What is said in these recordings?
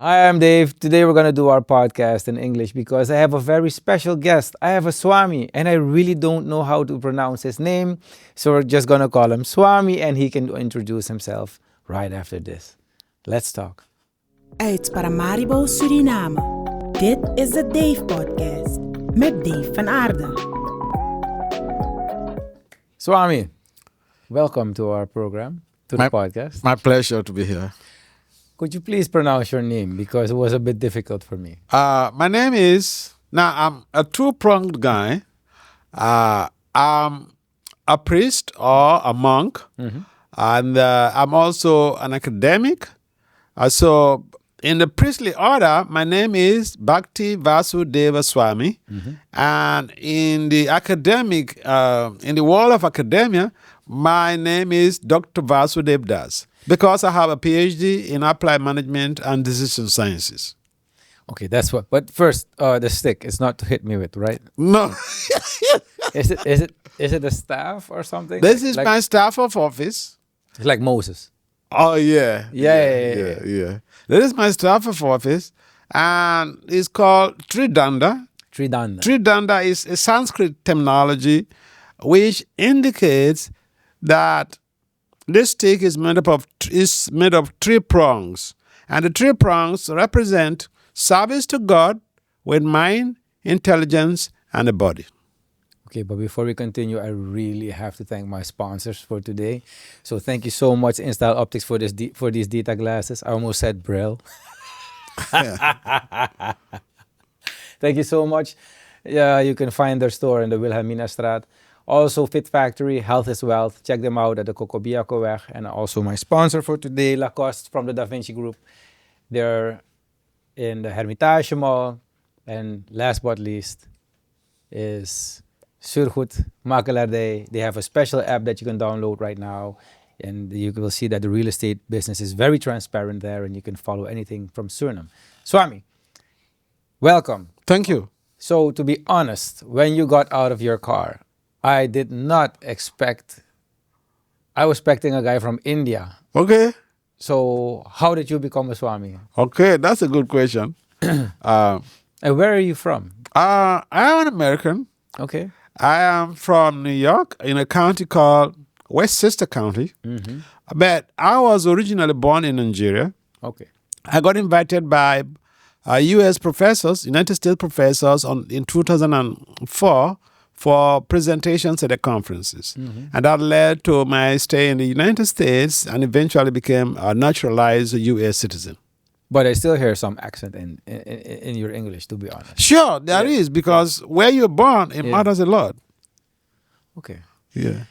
Hi, I'm Dave. Today we're going to do our podcast in English because I have a very special guest. I have a Swami and I really don't know how to pronounce his name. So we're just going to call him Swami and he can introduce himself right after this. Let's talk. Uit Paramaribo, Suriname. Dit is de Dave Podcast met Dave van Aarde. Swami, welcome to our program, to the podcast. My pleasure to be here. Could you please pronounce your name because it was a bit difficult for me? My name is, now I'm a two-pronged guy. I'm a priest or a monk, and I'm also an academic. So in the priestly order, my name is Bhakti Vasudeva Swami. And in the academic, in the world of academia, my name is Dr. Vasudeva Das. Because I have a PhD in applied management and decision sciences. Okay, that's what. But first, the stick is not to hit me with, right? No. Is it a staff or something? This is my staff of office. It's like Moses. Oh, yeah. Yeah. This is my staff of office. And it's called Tridanda. Tridanda. Tridanda is a Sanskrit terminology which indicates that this stick is made of three prongs, and the three prongs represent service to God with mind, intelligence, and the body. Okay, but before we continue, I really have to thank my sponsors for today. So thank you so much, InStyle Optics, for these Dita glasses. I almost said Braille. Thank you so much. Yeah, you can find their store in the Wilhelmina Straat. Also, Fit Factory, Health is Wealth. Check them out at the Cocobiaco-weg. And also my sponsor for today, Lacoste from the Da Vinci Group. They're in the Hermitage Mall. And last but least is Surgoed Makelaardij. They have a special app that you can download right now. And you will see that the real estate business is very transparent there. And you can follow anything from Suriname. Swami, welcome. Thank you. So, to be honest, when you got out of your car, I did not expect, I was expecting a guy from India. Okay. So how did you become a Swami? Okay, that's a good question. And where are you from? I am an American. Okay. I am from New York in a county called Westchester County. But I was originally born in Nigeria. Okay. I got invited by U.S. professors, United States professors in 2004 for presentations at the conferences. And that led to my stay in the United States and eventually became a naturalized U.S. citizen. But I still hear some accent in your English, to be honest. Sure, there is, because where you're born, it matters a lot. Okay. Yeah.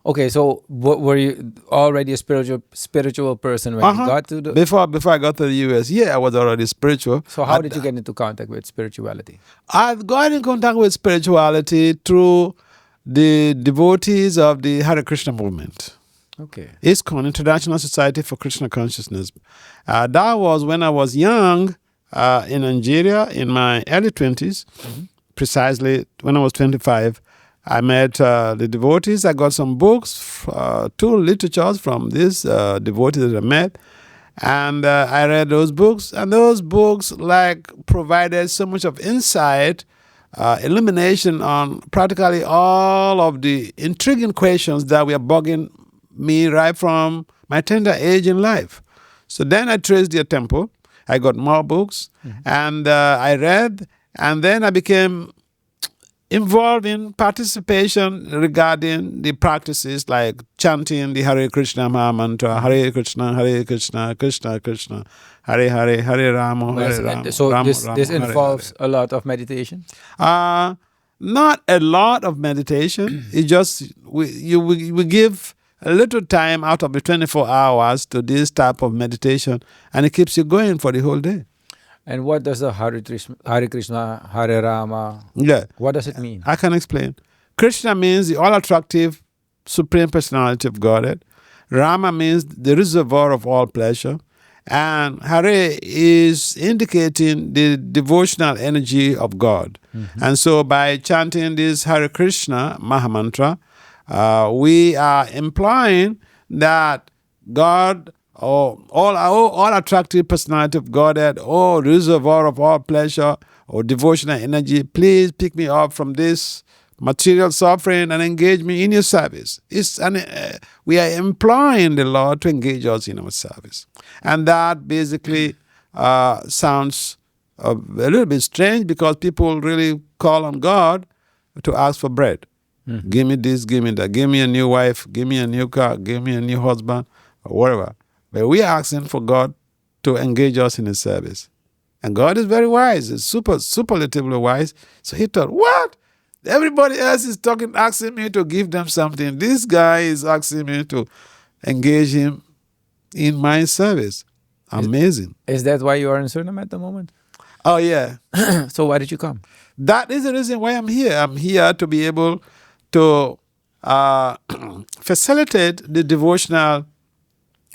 Okay, so were you already a spiritual person when you got to the... Before I got to the U.S., I was already spiritual. So how did you get into contact with spirituality? I've got in contact with spirituality through the devotees of the Hare Krishna movement. Okay. ISKCON, International Society for Krishna Consciousness. That was when I was young in Nigeria, in my early 20s, precisely when I was 25. I met the devotees. I got some books, two literatures from these devotees that I met. And I read those books. And those books provided so much of insight, illumination on practically all of the intriguing questions that were bugging me right from my tender age in life. So then I traced their temple. I got more books. And I read. And then I became involved in participation regarding the practices like chanting the Hare Krishna Maha Mantra, Hare Krishna, Krishna Krishna, Hare Hare, Hare Rama, Hare Rama. So Rama, this Rama, involves Hare. a lot of meditation? Not a lot of meditation. It's just we give a little time out of the 24 hours to this type of meditation, and it keeps you going for the whole day. And what does the Hare Krishna, Hare Rama, what does it mean? I can explain. Krishna means the all-attractive Supreme Personality of Godhead. Rama means the reservoir of all pleasure. And Hare is indicating the devotional energy of God. And so by chanting this Hare Krishna Maha Mantra, we are implying that God all attractive personality of Godhead, reservoir of all pleasure or devotional energy, please pick me up from this material suffering and engage me in your service. We are imploring the Lord to engage us in our service. And that basically sounds a little bit strange because people really call on God to ask for bread. Mm-hmm. Give me this, give me that. Give me a new wife, give me a new car, give me a new husband, or whatever. But we are asking for God to engage us in His service. And God is very wise. He's superlatively wise. So He thought, what? Everybody else is asking me to give them something. This guy is asking me to engage him in my service. Amazing. Is that why you are in Suriname at the moment? Oh, yeah. So why did you come? That is the reason why I'm here. I'm here to be able to facilitate the devotional,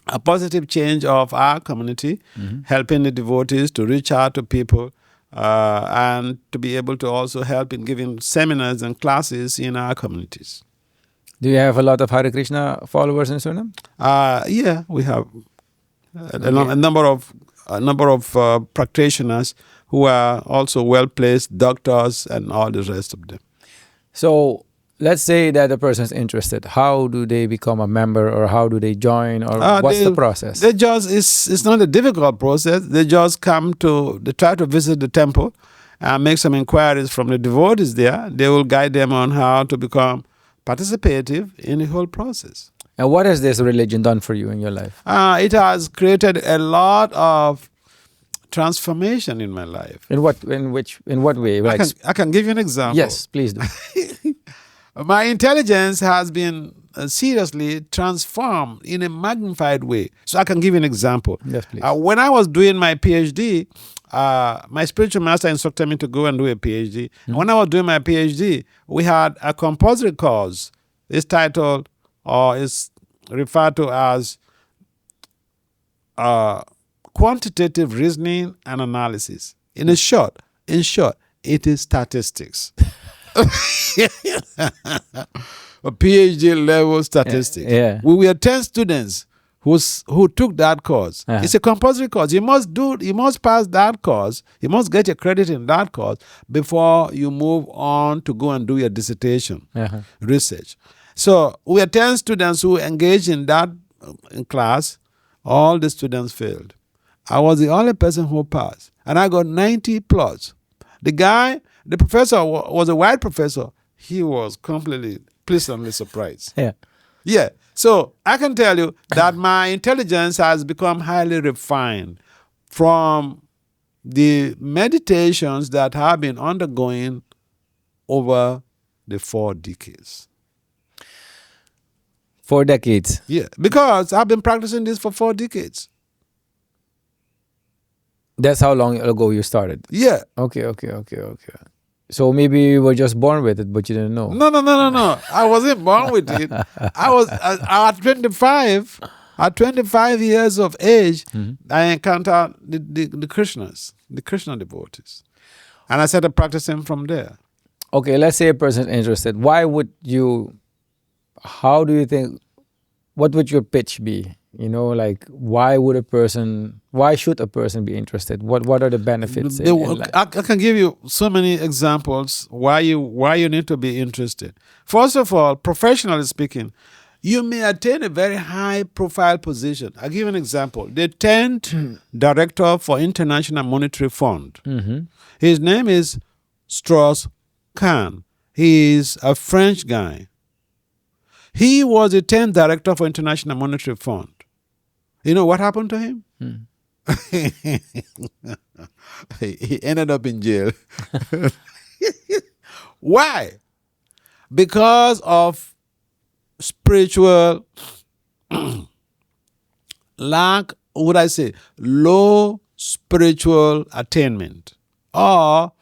a positive change of our community, helping the devotees to reach out to people, and to be able to also help in giving seminars and classes in our communities. Do you have a lot of Hare Krishna followers in Suriname? Yeah, we have a number of practitioners who are also well-placed, doctors and all the rest of them. So let's say that a person is interested. How do they become a member, or how do they join, or what's the process? It's not a difficult process. They just they try to visit the temple and make some inquiries from the devotees there. They will guide them on how to become participative in the whole process. And what has this religion done for you in your life? It has created a lot of transformation in my life. In what way? Like, I can give you an example. Yes, please do. My intelligence has been seriously transformed in a magnified way. So I can give you an example. Yes, please. When I was doing my PhD, my spiritual master instructed me to go and do a PhD. Mm-hmm. When I was doing my PhD, we had a compulsory course. It's titled, or is referred to as quantitative reasoning and analysis. In short, it is statistics. A PhD level statistics. Yeah. We were 10 students who took that course. Uh-huh. It's a compulsory course. You must pass that course. You must get your credit in that course before you move on to go and do your dissertation research. So we are 10 students who engaged in that class. All the students failed. I was the only person who passed, and I got 90 plus. The professor was a white professor. He was completely pleasantly surprised. Yeah. So I can tell you that my intelligence has become highly refined from the meditations that have been undergoing over the 4 decades. 4 decades? Yeah, because I've been practicing this for 4 decades. That's how long ago you started? Yeah. Okay. So maybe you were just born with it, but you didn't know. No. I wasn't born with it. I was at 25. At 25 years of age, I encountered the Krishnas, the Krishna devotees. And I started practicing from there. Okay, let's say a person is interested. How do you think, what would your pitch be? Why should a person be interested? What are the benefits? I can give you so many examples why you need to be interested. First of all, professionally speaking, you may attain a very high profile position. I'll give you an example. The 10th director for International Monetary Fund. Mm-hmm. His name is Strauss-Kahn. He is a French guy. He was the 10th director for International Monetary Fund. You know what happened to him? He ended up in jail. Why? Because of spiritual low spiritual attainment, or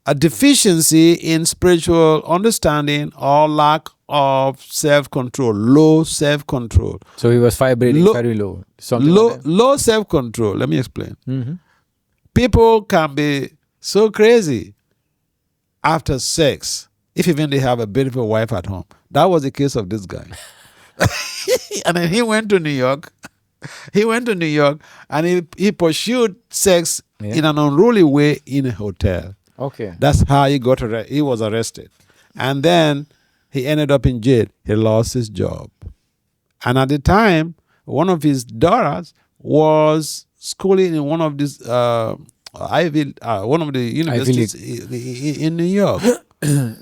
a deficiency in spiritual understanding, or lack of self-control, low self-control. So he was vibrating very low. Low self-control. Let me explain. Mm-hmm. People can be so crazy after sex, if even they have a beautiful wife at home. That was the case of this guy. And then he went to New York. He went to New York and he pursued sex in an unruly way in a hotel. Okay. That's how he was arrested. And then he ended up in jail. He lost his job. And at the time, one of his daughters was schooling in one of these one of the universities in New York.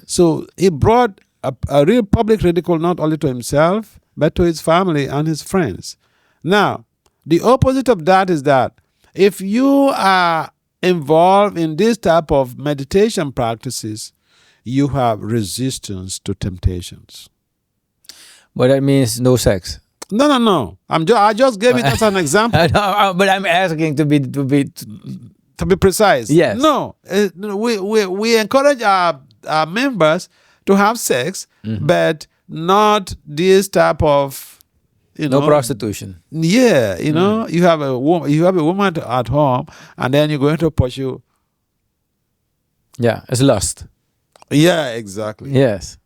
So he brought a real public ridicule not only to himself, but to his family and his friends. Now, the opposite of that is that if you are involved in this type of meditation practices, you have resistance to temptations. But that means no sex. No. I just gave it as an example. But I'm asking to be To be precise. Yes. No, we encourage our members to have sex, but not this type of no prostitution. Yeah, you have a woman at home, and then you're going to pursue. Yeah, it's lust. Yeah, exactly. Yes.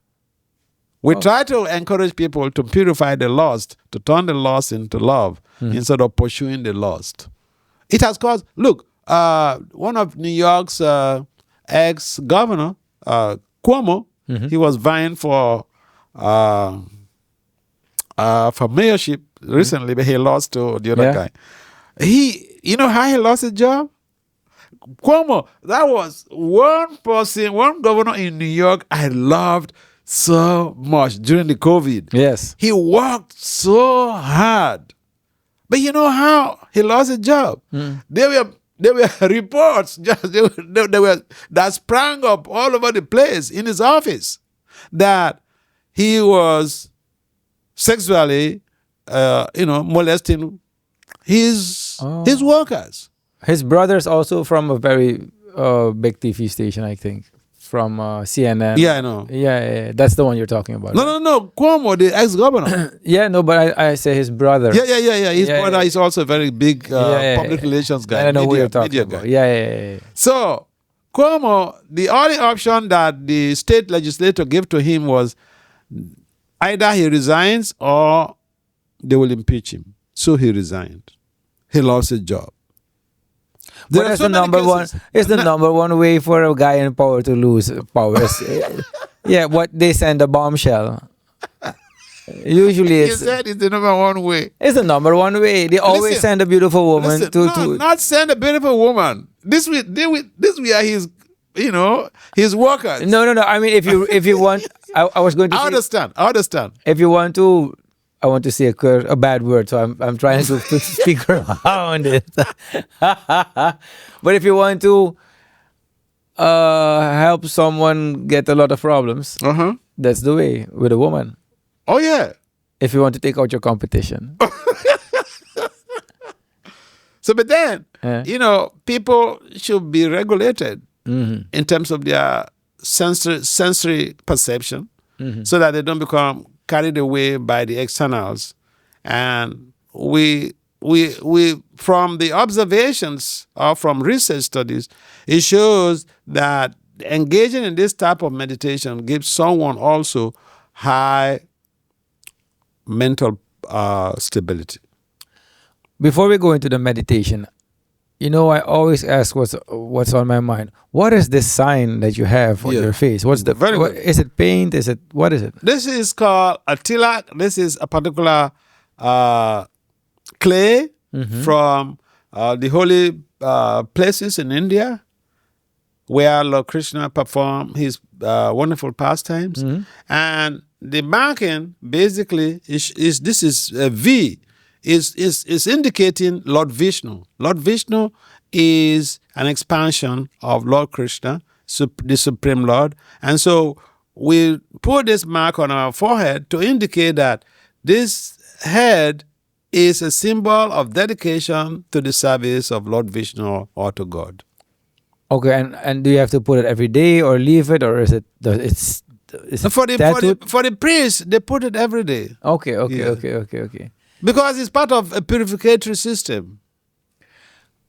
We try to encourage people to purify the lust, to turn the lust into love instead of pursuing the lust. It has caused. Look, one of New York's ex-governor, Cuomo, he was vying for mayorship recently, but he lost to the other guy. You know how he lost his job? Cuomo, that was one governor in New York I loved so much during the COVID. Yes. He worked so hard. But you know how he lost his job? There were reports that sprang up all over the place in his office that he was sexually, molesting his workers. His brother's also from a very big TV station, I think, from CNN. Yeah, I know. Yeah, that's the one you're talking about. No. Cuomo, the ex-governor. Yeah, no, but I say his brother. Yeah. His brother is also a very big public relations guy. I know who you're talking about. Yeah. So, Cuomo, the only option that the state legislature gave to him was either he resigns or they will impeach him. So he resigned. He lost his job. But that's the number one. It's the number one way for a guy in power to lose powers. Yeah, what they send a bombshell. Usually, He said it's the number one way. It's the number one way. They always send a beautiful woman to not send a beautiful woman. This we are his, his workers. No. I mean, if you want, I was going to. I understand. If you want to. I want to say a bad word, so I'm trying to speak around it. But if you want to help someone get a lot of problems, that's the way with a woman. Oh, yeah. If you want to take out your competition. So, but then, people should be regulated in terms of their sensory perception so that they don't become carried away by the externals. And we from the observations or from research studies, it shows that engaging in this type of meditation gives someone also high mental stability. Before we go into the meditation, I always ask what's on my mind. What is this sign that you have on your face? What's the is it paint? What is it? This is called a tilak. This is a particular clay from the holy places in India where Lord Krishna performed his wonderful pastimes. And the marking basically is a V. Is indicating Lord Vishnu. Lord Vishnu is an expansion of Lord Krishna, the Supreme Lord. And so we put this mark on our forehead to indicate that this head is a symbol of dedication to the service of Lord Vishnu or to God. Okay, and do you have to put it every day or leave it, or is it for the priests, they put it every day. Okay. Because it's part of a purificatory system.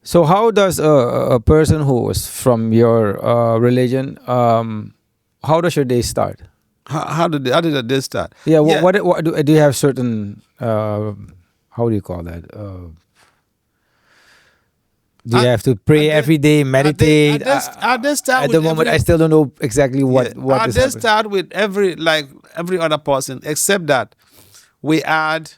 So how does a person who is from your religion, how does your day start? How did the day start? Yeah. What do you have certain? How do you call that? Do you have to pray every day, meditate? At this start at the moment, I still don't know exactly what is happening. Start with every other person, except that we add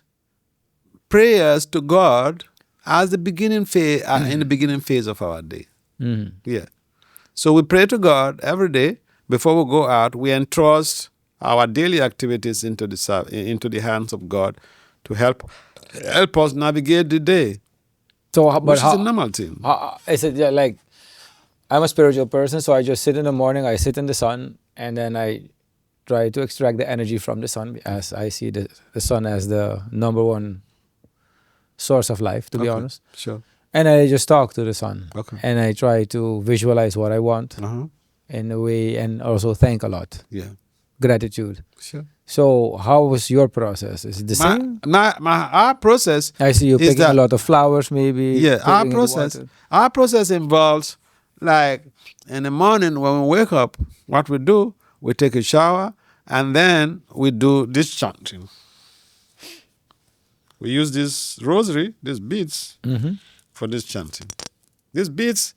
prayers to God as the beginning phase, in the beginning phase of our day. Yeah. So we pray to God every day before we go out. We entrust our daily activities into the hands of God to help us navigate the day. So, which is a normal thing. I said, yeah, like, I'm a spiritual person, so I just sit in the morning, I sit in the sun, and then I try to extract the energy from the sun, as I see the sun as the number one source of life, to be honest. Sure. And I just talk to the sun. Okay. And I try to visualize what I want in a way, and also thank a lot. Yeah. Gratitude. Sure. So how was your process? Is it the same? Our process. I see you picking a lot of flowers, maybe. Yeah, our process involves, like, in the morning when we wake up, what we do, we take a shower, and then we do this chanting. We use this rosary, these beads, for this chanting. These beads,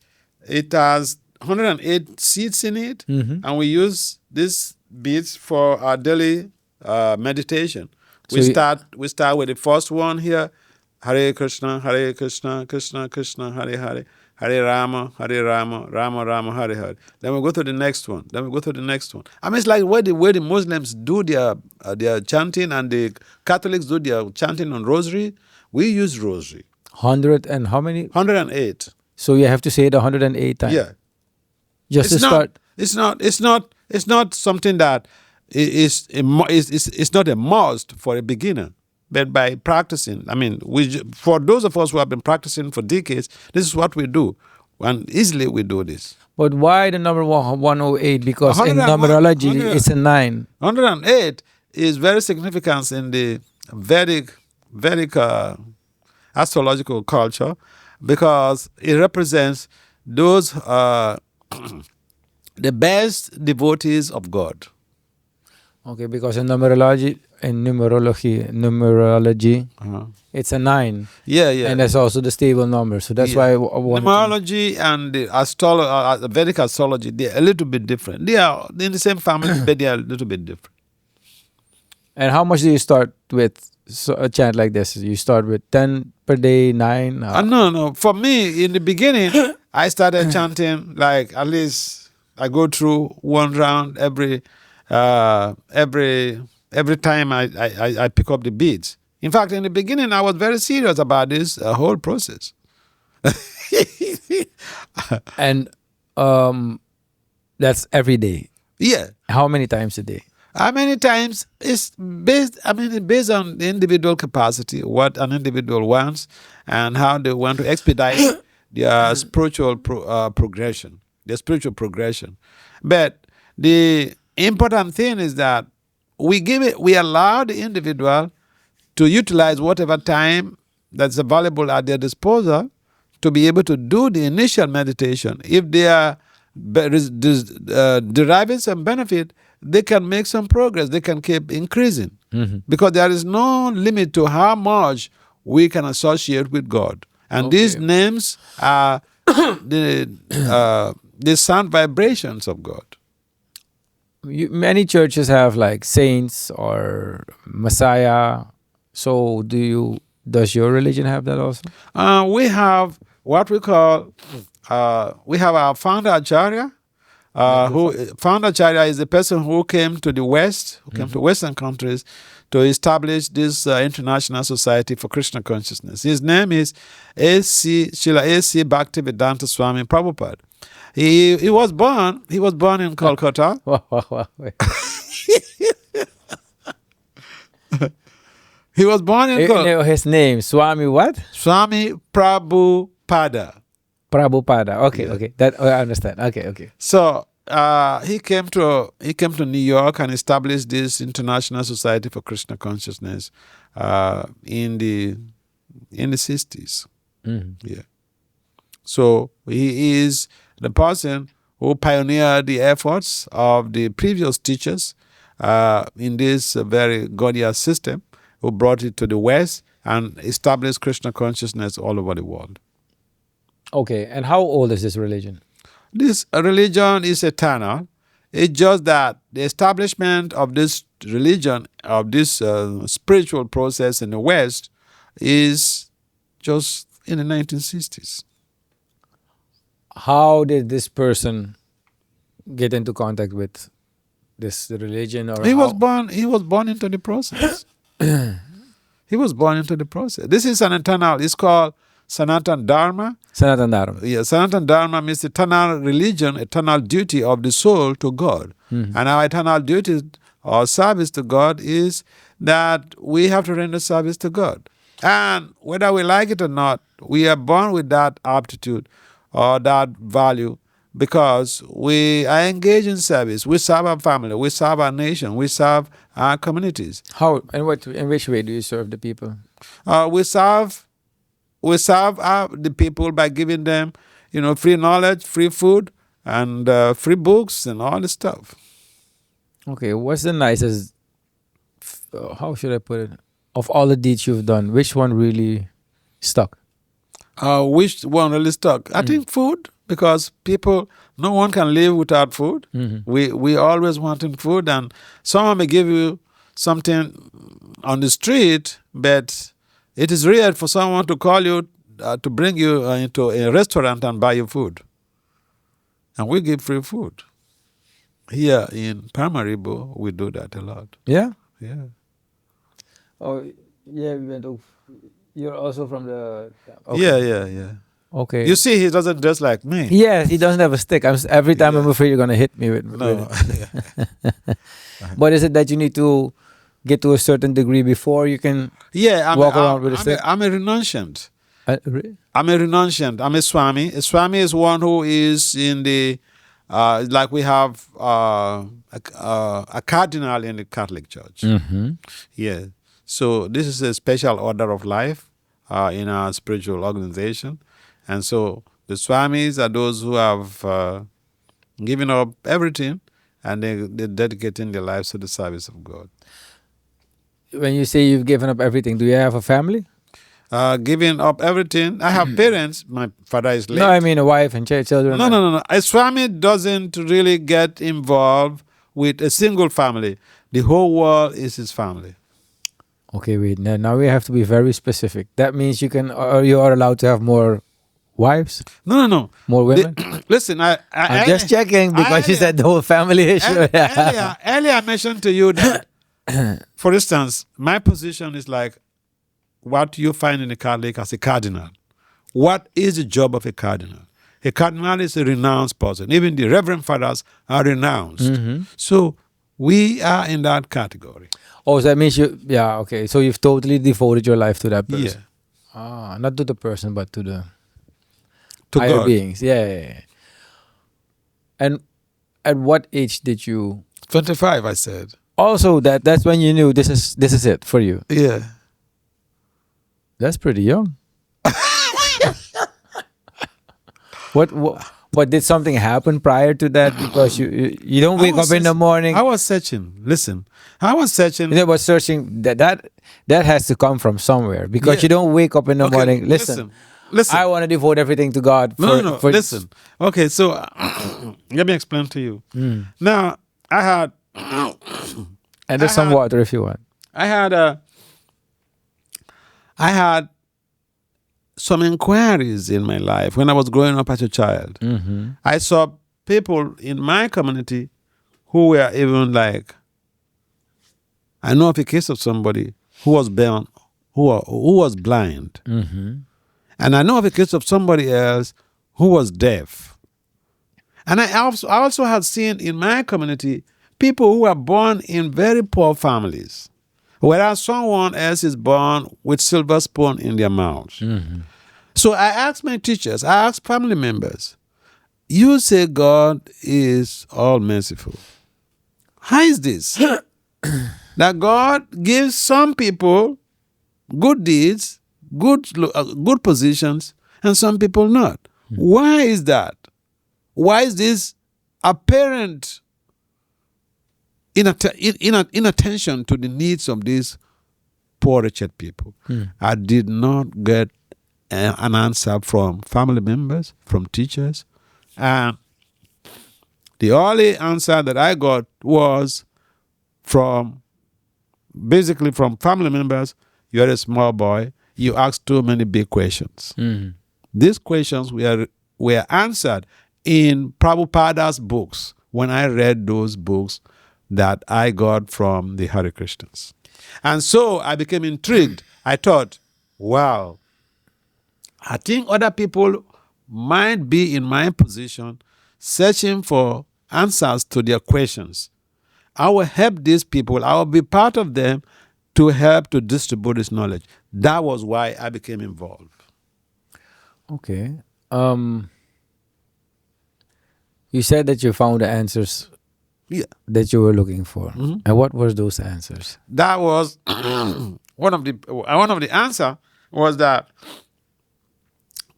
it has 108 seeds in it, and we use these beads for our daily meditation. We start with the first one here, Hare Krishna, Krishna Krishna, Hare Hare, Hare Rama, Rama Rama, Hare Hare. Then we go to the next one. I mean, it's like where the Muslims do their chanting and the Catholics do their chanting on rosary. We use rosary. 100 and how many? 108. So you have to say it 108 times. Yeah. Just to start. It's not something that it's not a must for a beginner. But by practicing, I mean, for those of us who have been practicing for decades, this is what we do. And easily we do this. But why the number 108? Because in numerology, it's a 9. 108 is very significant in the Vedic astrological culture, because it represents those the best devotees of God. Okay, because in numerology, it's a 9. Yeah. And that's also the stable number. So that's why I wanted numerology and the Vedic astrology, they're a little bit different. They are in the same family, but they are a little bit different. And how much do you start with a chant like this? You start with 10 per day, 9? No. For me, in the beginning, I started chanting, like, at least I go through one round every time I pick up the beads. In fact, in the beginning, I was very serious about this whole process. And that's every day? Yeah. How many times a day? How many times? It's based on the individual capacity, what an individual wants, and how they want to expedite their spiritual progression. But the important thing is that we allow the individual to utilize whatever time that's available at their disposal to be able to do the initial meditation. If they are deriving some benefit, they can make some progress. They can keep increasing, because there is no limit to how much we can associate with God. And these names are the sound vibrations of God. Many churches have like saints or Messiah. So does your religion have that also? We have what we call, we have our founder Acharya. Founder Acharya is the person who came to the West, who came to Western countries to establish this International Society for Krishna Consciousness. His name is Srila A.C. Bhakti Vedanta Swami Prabhupada. He was born in Kolkata. He was born in Kolkata. His name, Swami what? Swami Prabhupada. Okay. That I understand. Okay. So he came to New York and established this International Society for Krishna Consciousness in the 60s. Yeah. So he is the person who pioneered the efforts of the previous teachers in this very gorgeous system, who brought it to the West and established Krishna consciousness all over the world. Okay, and how old is this religion? This religion is eternal. It's just that the establishment of this religion, of this spiritual process in the West, is just in the 1960s. How did this person get into contact with this religion? Or He was born into the process. He was born into the process. This is an eternal, it's called Sanatan Dharma. Sanatan Dharma. Yeah, Sanatan Dharma means eternal religion, eternal duty of the soul to God. And our eternal duty or service to God is that we have to render service to God. And whether we like it or not, we are born with that aptitude or that value because we are engaged in service. We serve our family, we serve our nation, we serve our communities. How and in which way do you serve the people? We serve the people by giving them, free knowledge, free food, and free books and all this stuff. Okay, what's the nicest, how should I put it, of all the deeds you've done, which one really stuck? Which one really stuck? I think food, because no one can live without food. We always wanting food, and someone may give you something on the street, but it is rare for someone to call you to bring you into a restaurant and buy you food. And we give free food. Here in Paramaribo, we do that a lot. Yeah? Yeah. Oh, yeah, we went to, you're also from the... Yeah. Okay. You see, he doesn't dress like me. Yes, he doesn't have a stick. Every time I'm afraid you're going to hit me with No. it. But is it that you need to get to a certain degree before you can walk around with a stick? I'm a renunciant. Really? I'm a renunciant. I'm a Swami. A Swami is one who is in the, like we have a cardinal in the Catholic Church. Yeah. So this is a special order of life in our spiritual organization. And so the Swamis are those who have given up everything and they're dedicating their lives to the service of God. When you say you've given up everything, do you have a family? Giving up everything. I have parents. My father is late. No, I mean a wife and children. No. A Swami doesn't really get involved with a single family. The whole world is his family. Okay, wait. Now we have to be very specific. That means you are allowed to have more wives? No. More women? Listen, I'm just checking because you said the whole family issue. Earlier I mentioned to you that, for instance, my position is like what you find in a Catholic as a cardinal. What is the job of a cardinal? A cardinal is a renounced person. Even the reverend fathers are renounced. So we are in that category. Oh, so that means okay. So you've totally devoted your life to that person. Yeah. Not to the person, but to the To higher God. beings. Yeah. And at what age did you? 25, I said. Also, that's when you knew this is it for you. Yeah. That's pretty young. What did something happen prior to that? Because you don't wake up in the morning. I was searching. Listen, I was searching. You was searching. That has to come from somewhere because Yeah. you don't wake up in the morning. Listen. Listen. I want to devote everything to God. No. Listen. Okay, so let me explain to you. Now, I had And there's some water if you want. I had some inquiries in my life when I was growing up as a child. I saw people in my community who were even like, I know of a case of somebody who was born, who was blind. And I know of a case of somebody else who was deaf. And I also had seen in my community people who were born in very poor families, whereas someone else is born with silver spoon in their mouth. So I asked my teachers, I asked family members, you say God is all merciful. How is this? That God gives some people good deeds, good positions, and some people not. Why is that? Why is this apparent inattention to the needs of these poor, wretched people. I did not get an answer from family members, from teachers. And the only answer that I got was basically from family members. You're a small boy. You ask too many big questions. These questions were answered in Prabhupada's books when I read those books that I got from the Hare Krishnas. And so I became intrigued. I thought, wow, I think other people might be in my position searching for answers to their questions. I will help these people. I will be part of them to help to distribute this knowledge. That was why I became involved. Okay. You said that you found the answers that you were looking for. And what were those answers? That was one of the answer was that,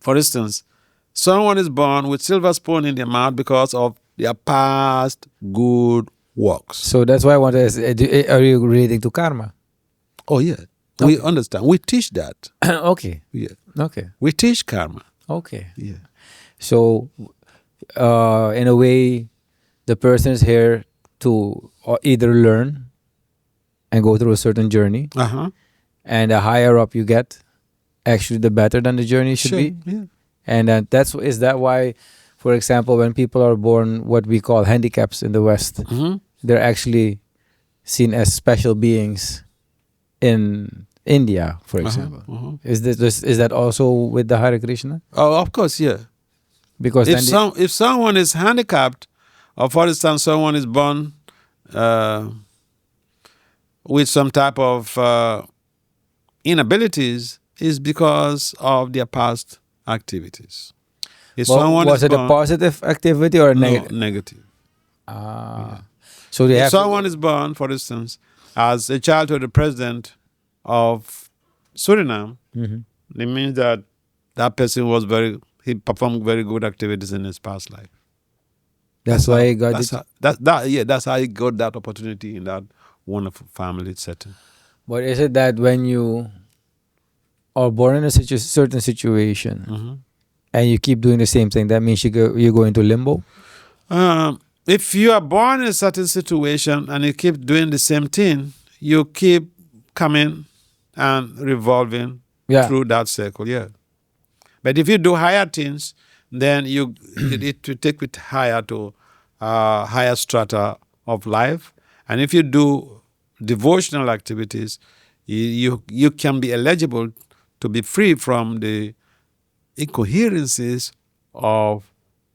for instance, someone is born with silver spoon in their mouth because of their past good works. So that's why I want to ask, are you relating to karma? Oh, yeah. We understand. We teach that. Okay. Yeah. Okay. We teach karma. Okay. Yeah. So, in a way, the person is here to either learn and go through a certain journey. And the higher up you get, actually, the better than the journey should be. Yeah. And is that why, for example, when people are born what we call handicaps in the West, they're actually seen as special beings in India, for example. Is that also with the Hare Krishna? Oh, of course, yeah. Because if someone is handicapped, or for instance, someone is born with some type of inabilities, is because of their past activities. Was it a positive activity or a negative? No, negative. So they if someone is born, for instance, as a child to the president of Suriname, it means that person he performed very good activities in his past life. That's why he got it. That's how he got that opportunity in that wonderful family setting. But is it that when you are born in a certain situation and you keep doing the same thing, that means you go into limbo? If you are born in a certain situation and you keep doing the same thing, you keep coming and revolving through that circle, But if you do higher things, then it will take it higher to higher strata of life. And if you do devotional activities, you can be eligible to be free from the incoherences of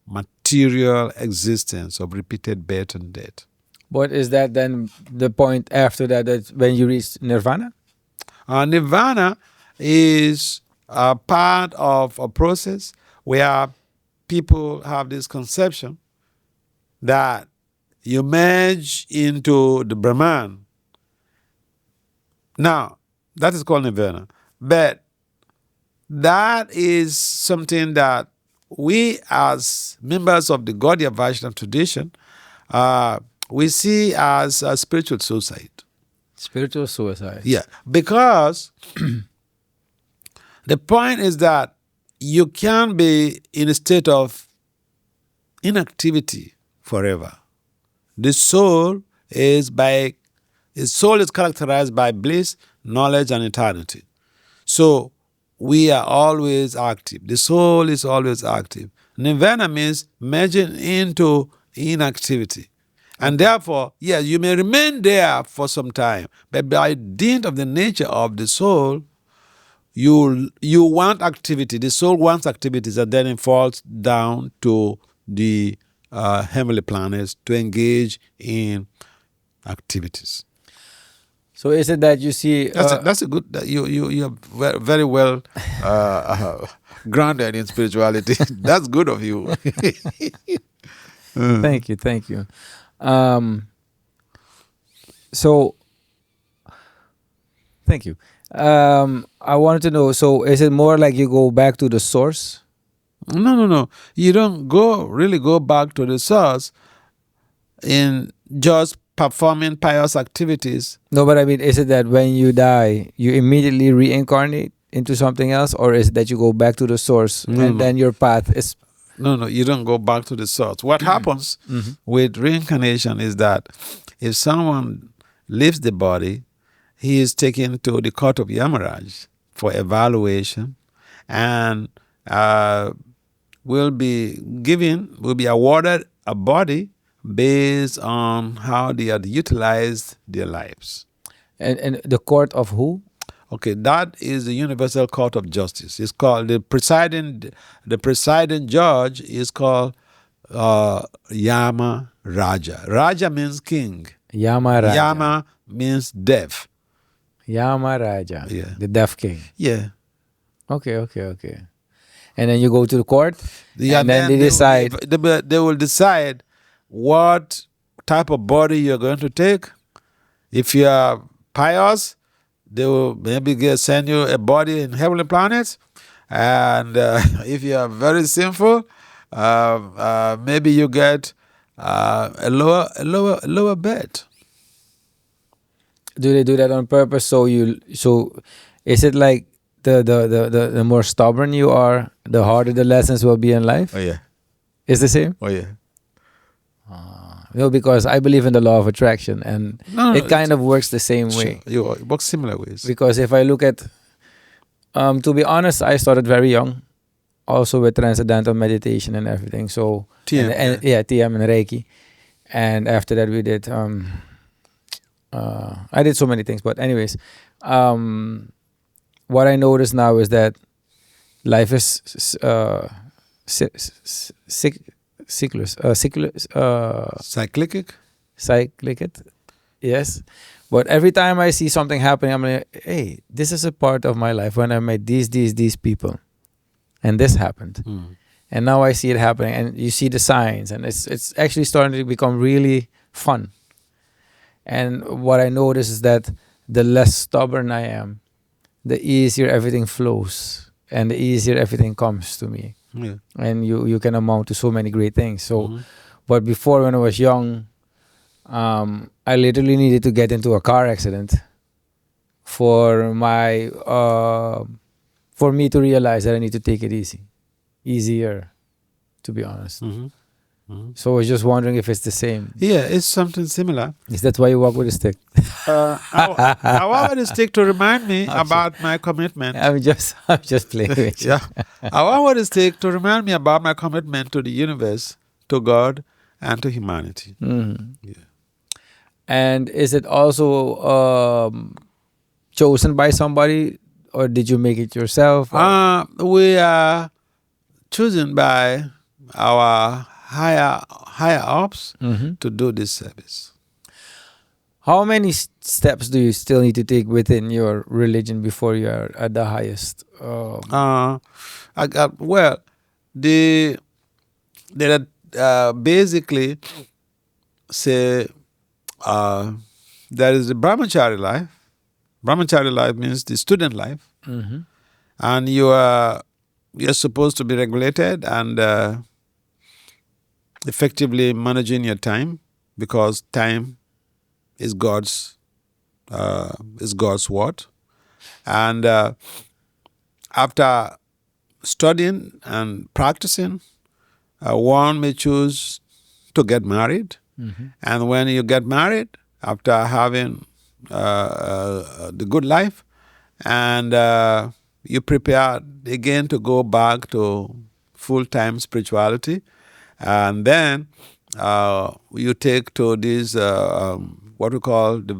material existence, of repeated birth and death. But is that then the point after that when you reach nirvana? Nirvana is a part of a process where people have this conception that you merge into the Brahman. Now, that is called nirvana. But that is something that we as members of the Gaudiya Vaishnava tradition, we see as a spiritual suicide. Spiritual suicide. Yeah, because the point is that you can be in a state of inactivity forever. The soul is characterized by bliss, knowledge, and eternity. So we are always active. The soul is always active. Nirvana means merging into inactivity. And therefore, yes, you may remain there for some time, but by dint of the nature of the soul, you want activity. The soul wants activities, and then it falls down to the heavenly planets to engage in activities. So is it that you see? That's a good. You are very well grounded in spirituality. That's good of you. Thank you. So, thank you. I wanted to know, so is it more like you go back to the source? No. You don't really go back to the source in just performing pious activities. No, but I mean, is it that when you die, you immediately reincarnate into something else, or is it that you go back to the source and then your path is? No, you don't go back to the source. What happens with reincarnation is that if someone leaves the body, he is taken to the court of Yamaraj for evaluation, and will be awarded a body based on how they had utilized their lives. And the court of who? Okay, that is the Universal Court of Justice. It's called the presiding judge is called Yama Raja. Raja means king. Yama Raja. Yama means deaf. Yama Raja. Yeah. The deaf king. Yeah. Okay. And then you go to the court, and then they decide. They will decide what type of body you're going to take. If you are pious, they will maybe send you a body in heavenly planets. And if you are very sinful, maybe you get a lower bed. Do they do that on purpose? So is it like the more stubborn you are, the harder the lessons will be in life? Oh yeah. It's the same? Oh yeah. No, because I believe in the law of attraction, and it kind of works the same way. It works similar ways. Because if I look at, to be honest, I started very young, also with transcendental meditation and everything. So TM, TM and Reiki, and after that we did. I did so many things, but anyways, what I notice now is that life is cyclic, yes. But every time I see something happening, I'm like, hey, this is a part of my life when I met these people, and this happened, and now I see it happening, and you see the signs, and it's actually starting to become really fun. And what I notice is that the less stubborn I am, the easier everything flows, and the easier everything comes to me. Yeah. And you can amount to so many great things. So, but before, when I was young, I literally needed to get into a car accident for me to realize that I need to take it easier, to be honest. So I was just wondering if it's the same. Yeah, it's something similar. Is that why you walk with a stick? I walk with a stick to remind me about my commitment. I'm just playing with you. Yeah, I walk with a stick to remind me about my commitment to the universe, to God, and to humanity. Yeah. And is it also chosen by somebody, or did you make it yourself? We are chosen by our higher ups to do this service. How many steps do you still need to take within your religion before you are at the highest? They basically say there is the brahmachari life. Brahmachari life means the student life, and you're supposed to be regulated and effectively managing your time, because time is God's word. And after studying and practicing, one may choose to get married. And when you get married, after having the good life, and you prepare again to go back to full-time spirituality, and then you take to this what we call the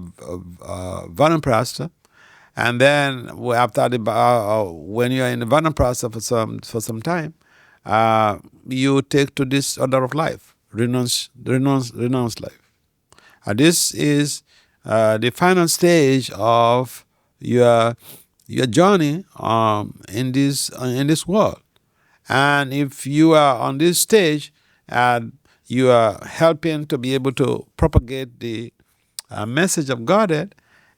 vanaprastha, and then after when you are in the vanaprastha for some time, you take to this order of life, renounce life. This is the final stage of your journey in this world. And if you are on this stage and you are helping to be able to propagate the message of Godhead,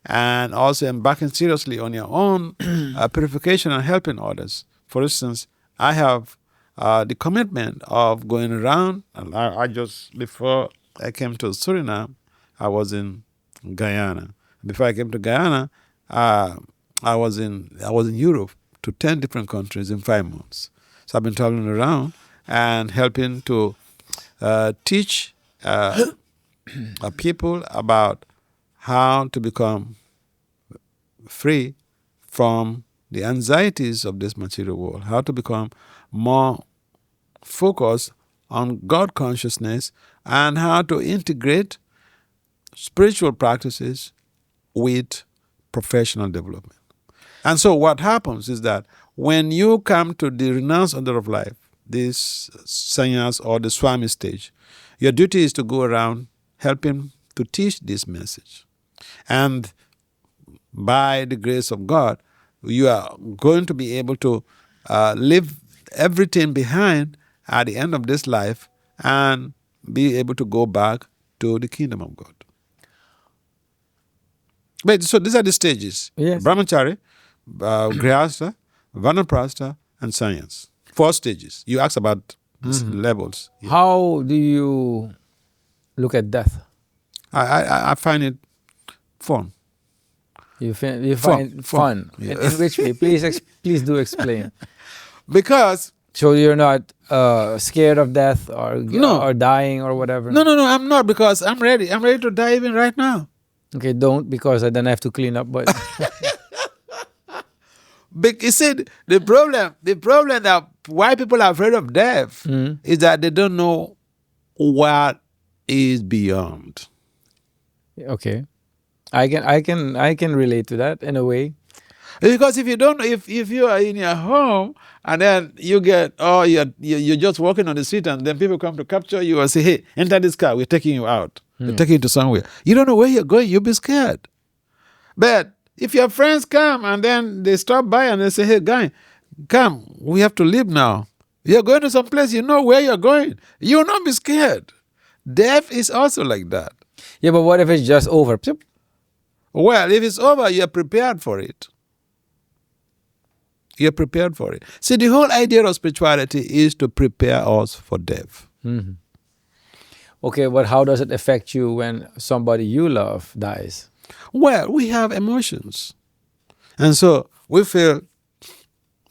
and also embarking seriously on your own purification and helping others. For instance, I have the commitment of going around, and I just, before I came to Suriname, I was in Guyana. Before I came to Guyana, I was in Europe to 10 different countries in 5 months. So I've been traveling around and helping to teach people about how to become free from the anxieties of this material world, how to become more focused on God consciousness, and how to integrate spiritual practices with professional development. And so what happens is that when you come to the renounced order of life, this sannyas or the Swami stage, your duty is to go around helping to teach this message. And by the grace of God, you are going to be able to leave everything behind at the end of this life and be able to go back to the kingdom of God. But so these are the stages. Yes. Brahmachari, Grihastha, Vanaprastha, and Sannyas. 4 stages. You asked about these levels. Yeah. How do you look at death? I find it fun. You find fun. Yeah. In which way? Please do explain. Because So you're not scared of death or dying or whatever? no, I'm not, because I'm ready. I'm ready to die even right now. Okay, don't, because I then have to clean up. But You see, the problem that why people are afraid of death is that they don't know what is beyond. okay, I can relate to that in a way. Because if you are in your home and then you get you're just walking on the street and then people come to capture you and say, hey, enter this car, we're taking you out. We're taking you to somewhere. You don't know where you're going, you'll be scared. But if your friends come and then they stop by and they say, hey, guy, come, we have to leave now. You're going to some place, you know where you're going. You'll not be scared. Death is also like that. Yeah, but what if it's just over? Well, if it's over, you're prepared for it. You're prepared for it. See, the whole idea of spirituality is to prepare us for death. Mm-hmm. Okay, but how does it affect you when somebody you love dies? Well, we have emotions. And so we feel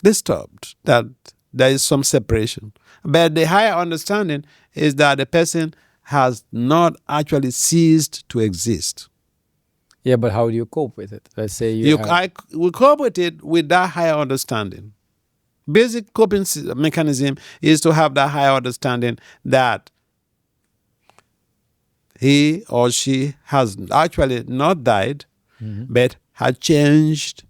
disturbed that there is some separation. But the higher understanding is that the person has not actually ceased to exist. Yeah, but how do you cope with it? Let's say we cope with it with that higher understanding. Basic coping mechanism is to have that higher understanding that he or she has actually not died, but has changed,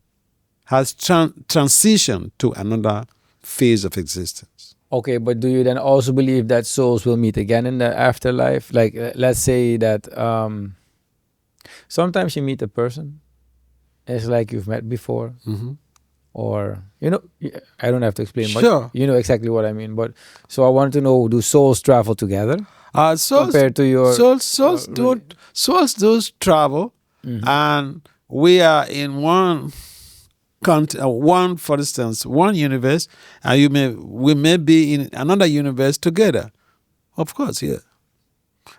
has transitioned to another phase of existence. Okay, but do you then also believe that souls will meet again in the afterlife? Like, let's say that sometimes you meet a person, it's like you've met before, or, I don't have to explain much. Sure. You know exactly what I mean. But so I want to know, do souls travel together? Souls, compared to your souls do travel, and we are in one for instance, one universe, and we may be in another universe together. Of course, yeah.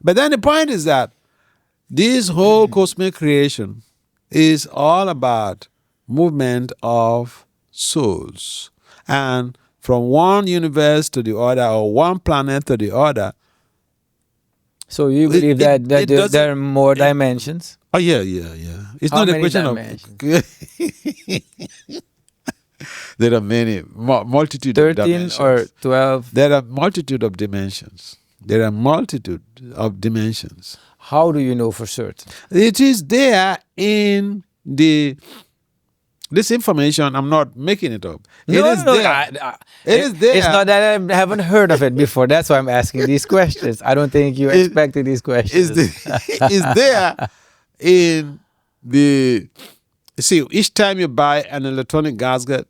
But then the point is that this whole cosmic creation is all about movement of souls, and from one universe to the other, or one planet to the other. So you believe that there are more dimensions? Oh, yeah. It's How not a many question dimensions? of... There are many, multitude 13 of dimensions. or 12? There are multitude of dimensions. How do you know for certain? It is there in this information. I'm not making it up. It is there. It is there. It's not that I haven't heard of it before. That's why I'm asking these questions. I don't think you expected these questions. It's there in the... See, each time you buy an electronic gasket,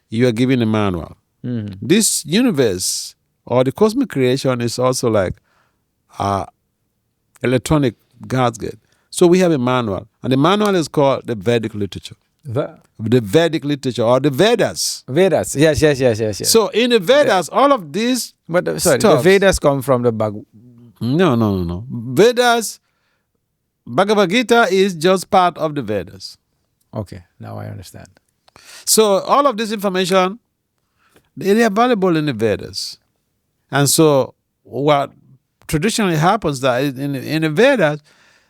you are given a manual. This universe or the cosmic creation is also like electronic gasket. So we have a manual, and the manual is called the Vedic literature. The Vedic literature, or the Vedas. Vedas, yes. So in the Vedas, all of these... But sorry, the Vedas come from the No. Vedas Bhagavad Gita is just part of the Vedas. Okay, now I understand. So all of this information, they are available in the Vedas. And so what traditionally happens that in the Vedas,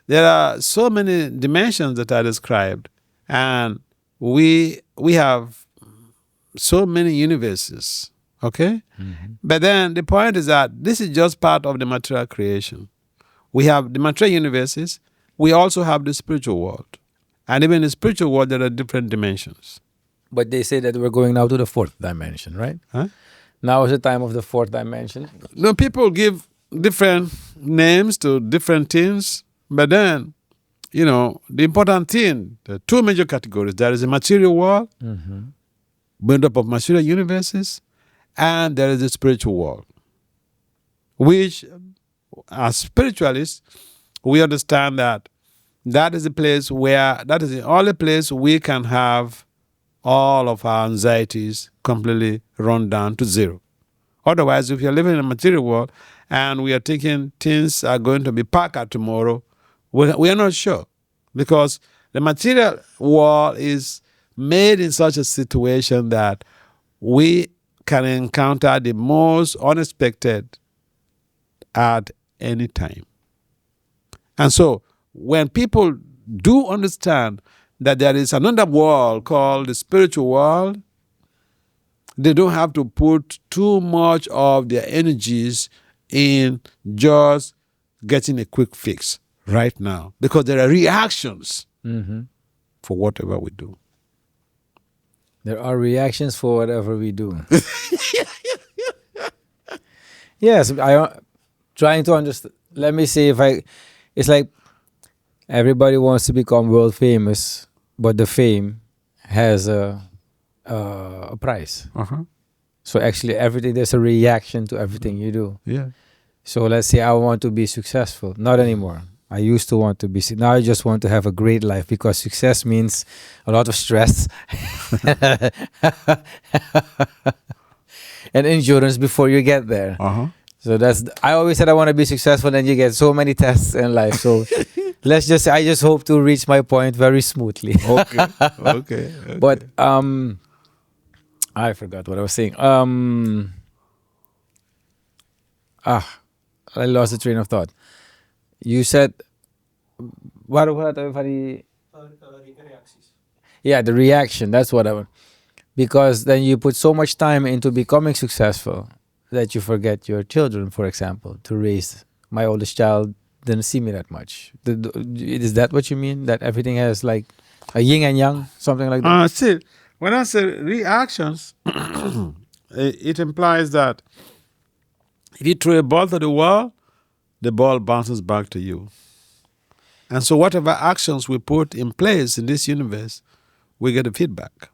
there are so many dimensions that are described. And we have so many universes, okay? Mm-hmm. But then the point is that this is just part of the material creation. We have the material universes. We also have the spiritual world. And even in the spiritual world, there are different dimensions. But they say that we're going now to the fourth dimension, right? Huh? Now is the time of the fourth dimension. No, people give different names to different things, but then, the important thing, the two major categories, there is a material world, Mm-hmm. made up of material universes, and there is the spiritual world, which, as spiritualists, we understand that is the only place we can have all of our anxieties completely run down to zero. Otherwise, if you're living in a material world and we are thinking things are going to be packed tomorrow, we are not sure, because the material world is made in such a situation that we can encounter the most unexpected at any time. And so when people do understand that there is another world called the spiritual world, they don't have to put too much of their energies in just getting a quick fix right now, because there are reactions Mm-hmm. for whatever we do. There are reactions for whatever we do. Yes, trying to understand. Let me see it's like everybody wants to become world famous, but the fame has a price. Uh-huh. So actually there's a reaction to everything you do. Yeah. So let's say I want to be successful. Not anymore. I used to want to be. Now I just want to have a great life, because success means a lot of stress and endurance before you get there. Uh-huh. So I always said I want to be successful, and you get so many tests in life. So I just hope to reach my point very smoothly. Okay. But I forgot what I was saying. I lost the train of thought. You said what the yeah, the reaction. That's what I want. Because then you put so much time into becoming successful that you forget your children, for example, to raise. My oldest child didn't see me that much. Is that what you mean? That everything has like a yin and yang, something like that? See, when I say reactions, it implies that if you throw a ball to the wall, the ball bounces back to you. And so whatever actions we put in place in this universe, we get a feedback.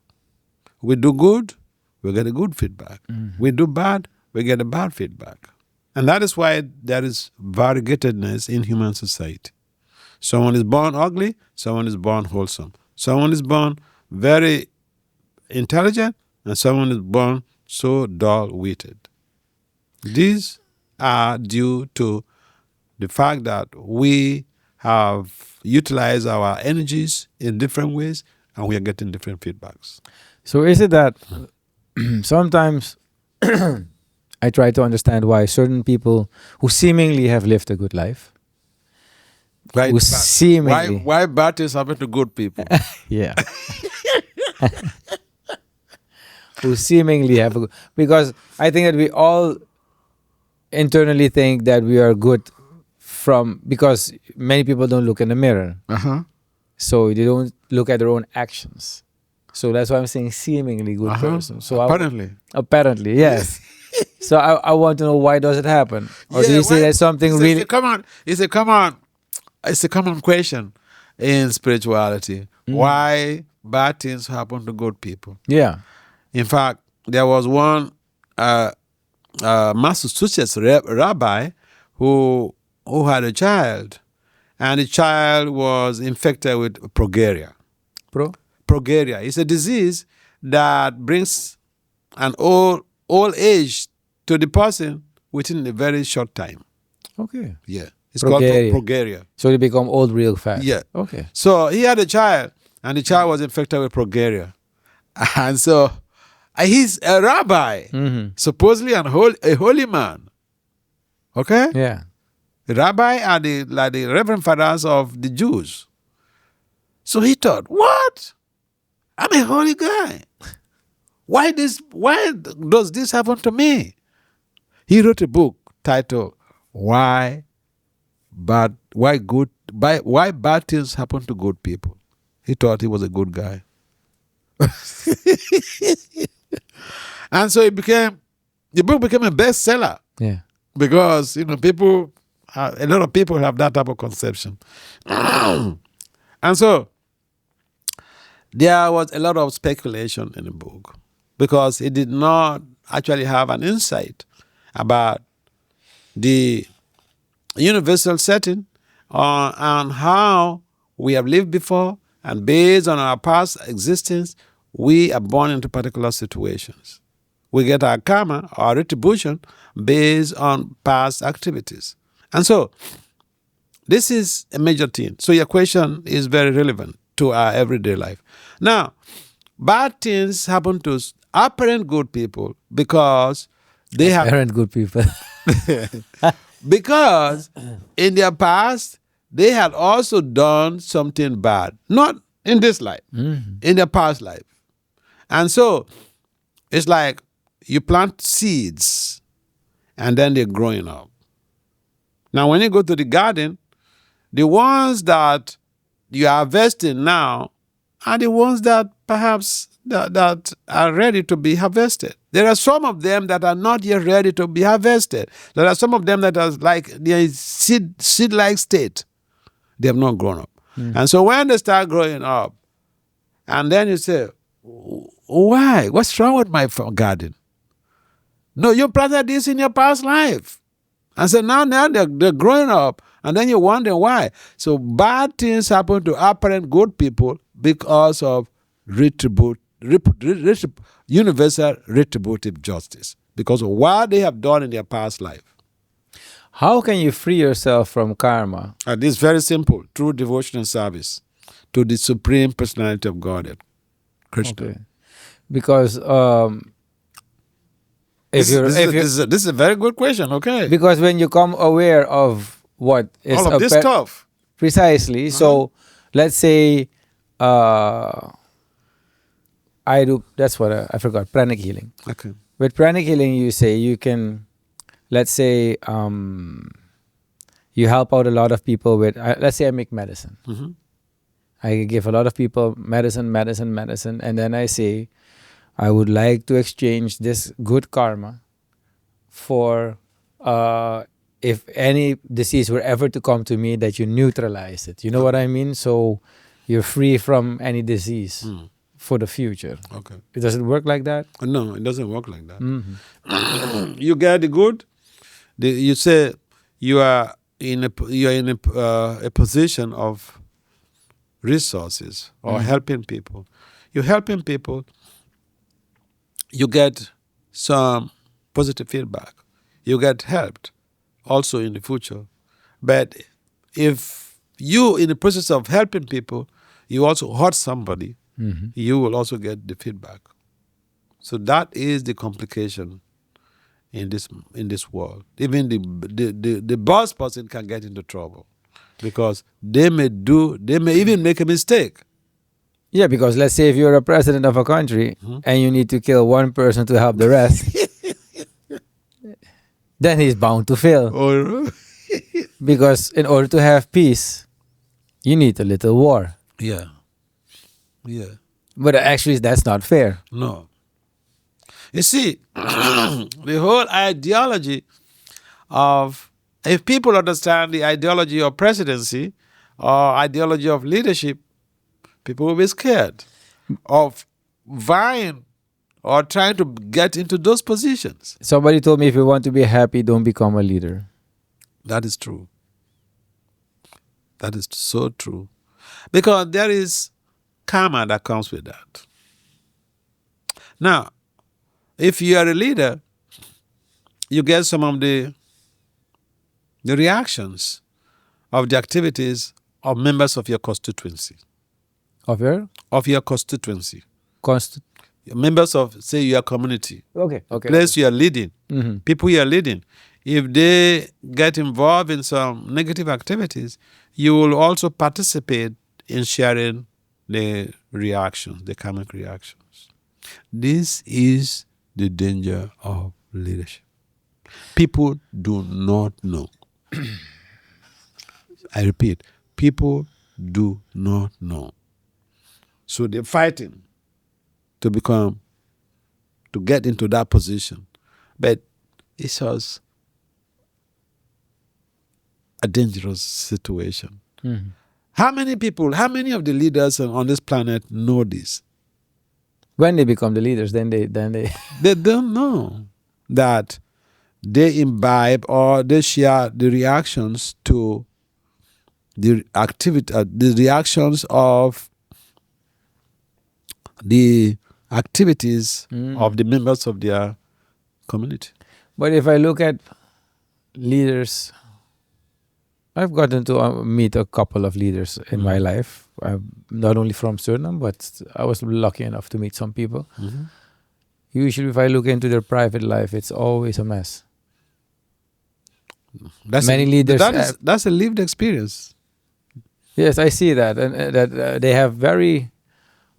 We do good, we get a good feedback. Mm-hmm. We do bad, we get a bad feedback. And that is why there is variegatedness in human society. Someone is born ugly, someone is born wholesome. Someone is born very intelligent, and someone is born so dull-witted. These are due to the fact that we have utilized our energies in different ways, and we are getting different feedbacks. So is it that sometimes I try to understand why certain people who seemingly have lived a good life, Right? who seemingly, Why bad things happen to good people? yeah, who seemingly have a good, because I think that we all internally think that we are good because many people don't look in the mirror. Uh-huh. So they don't look at their own actions. So that's why I'm saying seemingly good person. So apparently, yes. So I want to know, why does it happen? Or do you say that something really... It's a common question in spirituality. Why bad things happen to good people? Yeah. In fact, there was one Massachusetts rabbi who had a child, and the child was infected with progeria. Progeria is a disease that brings an old age to the person within a very short time. Okay. Yeah, It's called Progeria. progeria. So they become old real fast. Yeah. Okay. So he had a child, and the child was infected with progeria. And so he's a rabbi, supposedly a holy man. Okay? Yeah. The rabbi are the reverend fathers of the Jews. So he thought, what? I'm a holy guy. Why does this happen to me? He wrote a book titled Why Bad Things Happen to Good People. He thought he was a good guy. And so the book became a bestseller. Yeah. Because, a lot of people have that type of conception. And so there was a lot of speculation in the book because it did not actually have an insight about the universal setting on how we have lived before, and based on our past existence, we are born into particular situations. We get our karma, our retribution, based on past activities. And so, this is a major thing. So your question is very relevant to our everyday life. Now, bad things happen to apparent good people because they have... Apparent good people. Because in their past, they had also done something bad. Not in this life, in their past life. And so, it's like you plant seeds and then they're growing up. Now, when you go to the garden, the ones that you are harvesting now are the ones that perhaps that are ready to be harvested. There are some of them that are not yet ready to be harvested. There are some of them that are like the seed-like state. They have not grown up. And so when they start growing up, and then you say, why? What's wrong with my garden? No, you planted this in your past life. And so now they're growing up, and then you wonder why. So bad things happen to apparent good people because of universal retributive justice, because of what they have done in their past life. How can you free yourself from karma? And it's very simple, through devotion and service to the Supreme Personality of Godhead, Krishna. Okay. Because This is a very good question, okay. because when you come aware of what is All of this stuff. precisely, so let's say I do, that's what I forgot, pranic healing. Okay. With pranic healing, you say you can, let's say you help out a lot of people with, let's say I make medicine. I give a lot of people medicine, and then I say, I would like to exchange this good karma for if any disease were ever to come to me, that you neutralize it. You know what I mean? So you're free from any disease for the future. Okay. It doesn't work like that? No, it doesn't work like that. You get the good. You say you are in a position of resources or helping people. You're helping people. You get some positive feedback. You get helped also in the future. But if you, in the process of helping people, you also hurt somebody, you will also get the feedback. So that is the complication in this world. Even the boss person can get into trouble because they may even make a mistake. Yeah, because let's say if you're a president of a country and you need to kill one person to help the rest, then he's bound to fail. Because in order to have peace, you need a little war. Yeah. But actually, that's not fair. No. You see, the whole ideology of, if people understand the ideology of presidency or ideology of leadership, people will be scared of vying or trying to get into those positions. Somebody told me if you want to be happy, don't become a leader. That is true. That is so true. Because there is karma that comes with that. Now, if you are a leader, you get some of the reactions of the activities of members of your constituency. Of your Of your constituency. const. Members of, say, your community. Okay. Okay. Place you are leading. Mhm. People you are leading. If they get involved in some negative activities, you will also participate in sharing the reactions, the karmic reactions. This is the danger of leadership. People do not know. I repeat, people do not know. So they're fighting to get into that position. But it's just a dangerous situation. Mhm. How many of the leaders on this planet know this? When they become the leaders, then they They don't know that they imbibe or they share the reactions to the activity, the reactions of the activities of the members of their community. But if I look at leaders, I've gotten to meet a couple of leaders in my life. Not only from Suriname, but I was lucky enough to meet some people. Usually, if I look into their private life, it's always a mess. Many leaders That's a lived experience. Yes, I see that, and that they have very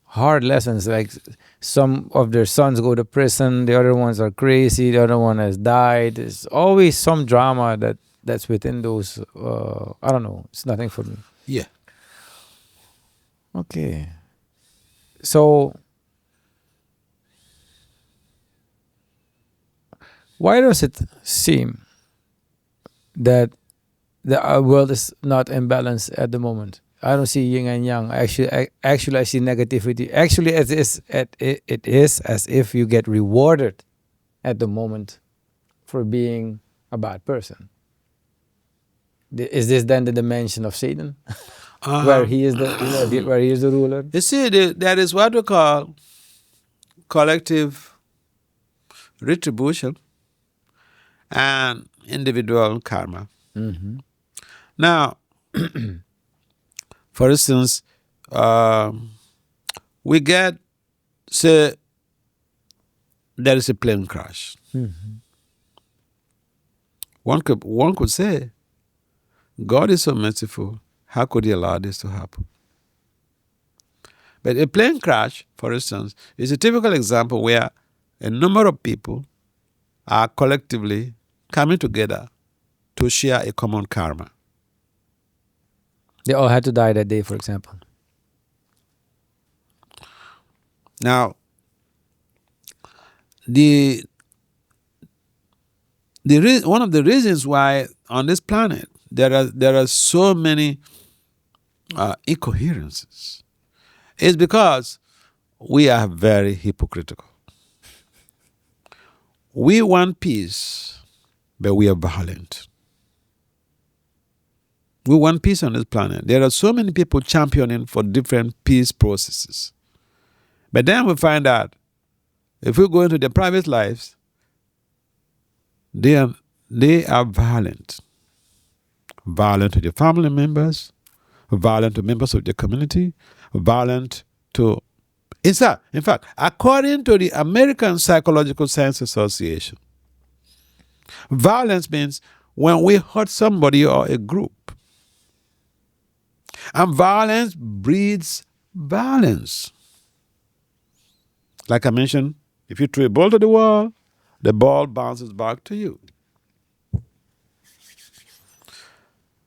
hard lessons. Like some of their sons go to prison, the other ones are crazy, the other one has died. There's always some drama that's within those. I don't know. It's nothing for me. Yeah. Okay. So, why does it seem that the world is not in balance at the moment? I don't see yin and yang. Actually, I see negativity. Actually, it is as if you get rewarded at the moment for being a bad person. Is this then the dimension of Satan, where he is where he is the ruler? You see, there is what we call collective retribution and individual karma. Mm-hmm. Now, for instance, we get, say, there is a plane crash. Mm-hmm. One could say, God is so merciful. How could He allow this to happen? But a plane crash, for instance, is a typical example where a number of people are collectively coming together to share a common karma. They all had to die that day, for example. Now, one of the reasons why on this planet there are so many incoherences is because we are very hypocritical. We want peace, but we are violent. We want peace on this planet. There are so many people championing for different peace processes. But then we find out, if we go into their private lives, they are violent. Violent to their family members, violent to members of the community, violent to... In fact, according to the American Psychological Science Association, violence means when we hurt somebody or a group. And violence breeds violence. Like I mentioned, if you throw a ball to the wall, the ball bounces back to you.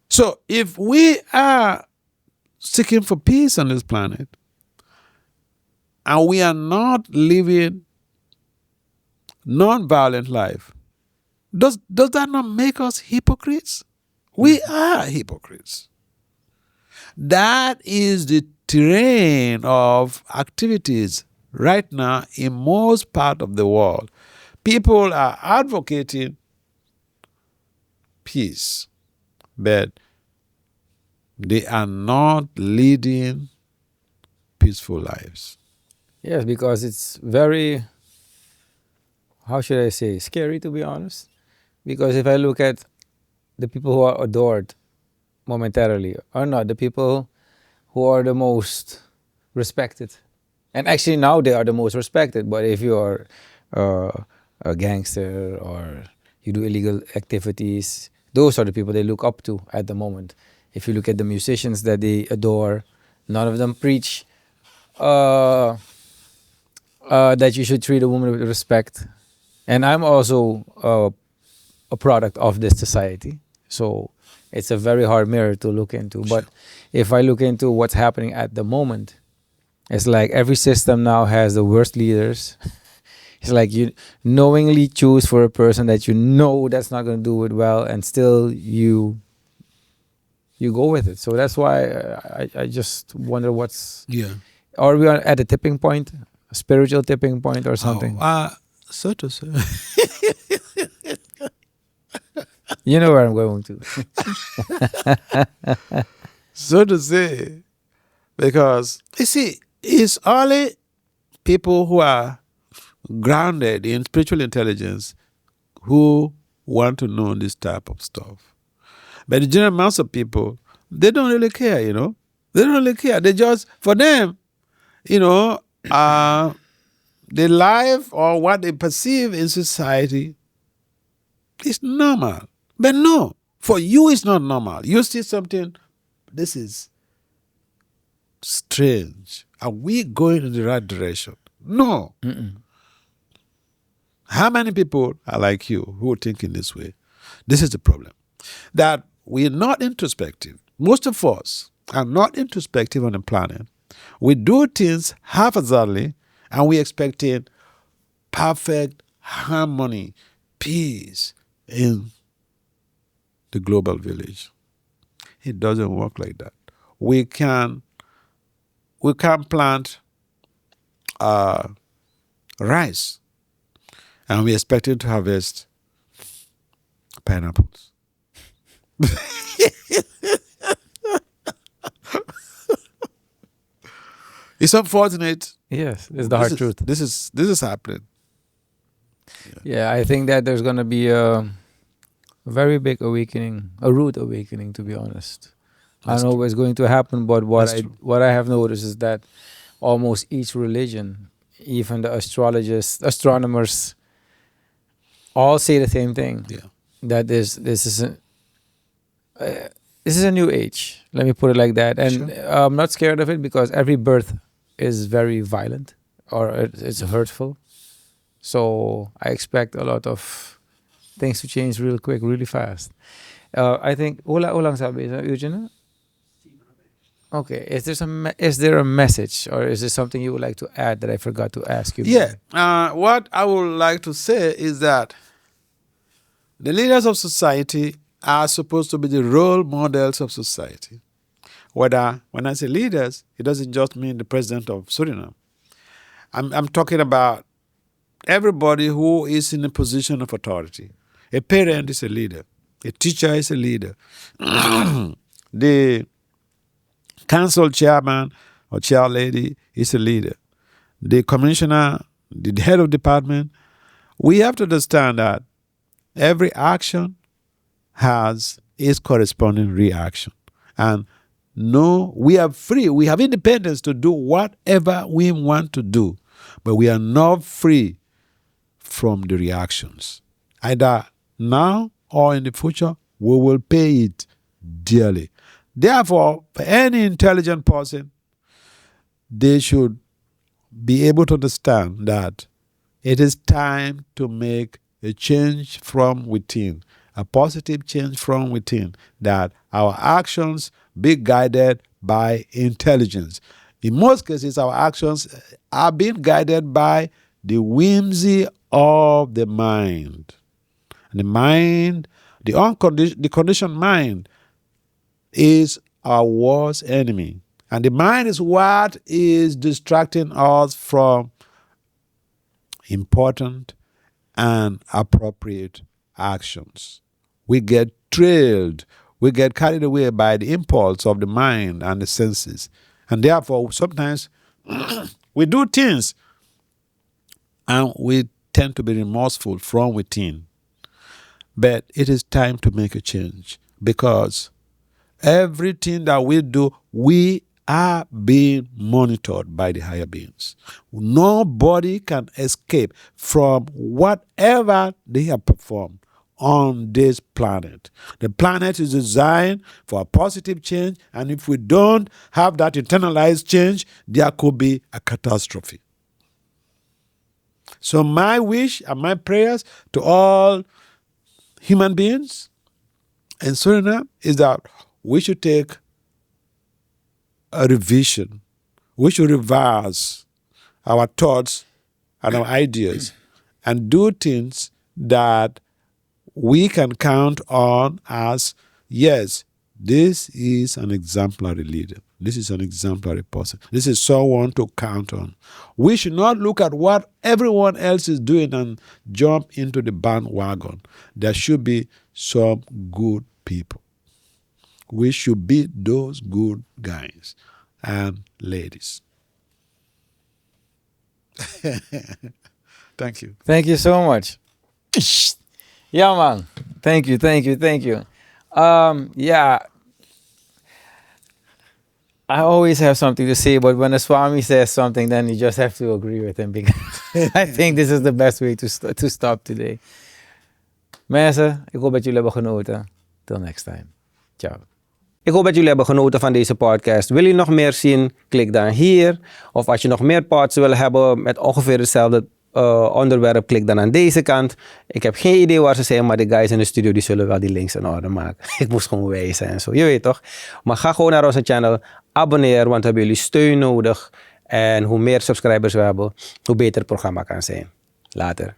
So if we are seeking for peace on this planet, and we are not living non-violent life, does that not make us hypocrites? We are hypocrites. That is the terrain of activities right now in most part of the world. People are advocating peace, but they are not leading peaceful lives. Yes, because it's very, how should I say, scary, to be honest. Because if I look at the people who are adored, momentarily are not the people who are the most respected. And actually now they are the most respected. But if you are a gangster or you do illegal activities, those are the people they look up to at the moment. If you look at the musicians that they adore, none of them preach that you should treat a woman with respect. And I'm also a product of this society. So it's a very hard mirror to look into. But if I look into what's happening at the moment, it's like every system now has the worst leaders. It's like you knowingly choose for a person that you know that's not going to do it well, and still you go with it. So that's why I just wonder what's... Yeah. Are we at a tipping point, a spiritual tipping point or something? So to say. You know where I'm going to. So to say, because you see, it's only people who are grounded in spiritual intelligence who want to know this type of stuff. But the general mass of people, they don't really care, you know. They don't really care. They just, for them, you know, their life or what they perceive in society is normal. But no, for you it's not normal. You see something, this is strange. Are we going in the right direction? No. Mm-mm. How many people are like you who think in this way? This is the problem. That we're not introspective. Most of us are not introspective on the planet. We do things haphazardly and we expecting perfect harmony, peace in the global village. It doesn't work like that. We can plant rice and we expecting to harvest pineapples. It's unfortunate. Yes, it's the hard truth. This is happening. Yeah, I think that there's going to be a very big awakening, a rude awakening, to be honest. I don't know what's going to happen, but what I have noticed is that almost each religion, even the astrologists, astronomers, all say the same thing. Yeah. That this is a new age. Let me put it like that. And Sure. I'm not scared of it because every birth is very violent or it's hurtful. So I expect a lot of things to change real quick, really fast. I think, ulang sabi, Eugene? Okay, is there a message or is there something you would like to add that I forgot to ask you? Yeah. What I would like to say is that the leaders of society are supposed to be the role models of society. When I say leaders, it doesn't just mean the president of Suriname. I'm talking about everybody who is in a position of authority. A parent is a leader. A teacher is a leader. The council chairman or chair lady is a leader. The commissioner, the head of department. We have to understand that every action has its corresponding reaction. And no, we are free. We have independence to do whatever we want to do. But we are not free from the reactions. Either now or in the future, we will pay it dearly. Therefore, for any intelligent person, they should be able to understand that it is time to make a change from within, a positive change from within, that our actions be guided by intelligence. In most cases, our actions are being guided by the whimsy of the mind. And the mind, the conditioned mind, is our worst enemy. And the mind is what is distracting us from important and appropriate actions. We get trailed, we get carried away by the impulse of the mind and the senses. And therefore, sometimes we do things and we tend to be remorseful from within. But it is time to make a change because Everything that we do, we are being monitored by the higher beings. Nobody can escape from whatever they have performed on this planet. The planet is designed for a positive change, and if we don't have that internalized change, there could be a catastrophe. So my wish and my prayers to all human beings in Suriname is that we should take a revision. We should revise our thoughts and our ideas and do things that we can count on as, yes, this is an exemplary leader. This is an exemplary person. This is someone to count on. We should not look at what everyone else is doing and jump into the bandwagon. There should be some good people. We should be those good guys and ladies. Thank you. Thank you so much. Yeah, man. Thank you. Yeah. I always have something to say, but when the Swami says something, then you just have to agree with him, because I think this is the best way to stop today. Mensen, ik hoop dat jullie hebben genoten. Till next time. Ciao. Ik hoop dat jullie hebben genoten van deze podcast. Wil je nog meer zien? Klik dan hier. Of als je nog meer pods wil hebben met ongeveer hetzelfde onderwerp, klik dan aan deze kant. Ik heb geen idee waar ze zijn, maar de guys in de studio die zullen wel die links in orde maken. Ik moest gewoon wijzen en zo. Je weet toch? Maar ga gewoon naar onze channel. Abonneer, want we hebben jullie steun nodig. En hoe meer subscribers we hebben, hoe beter het programma kan zijn. Later.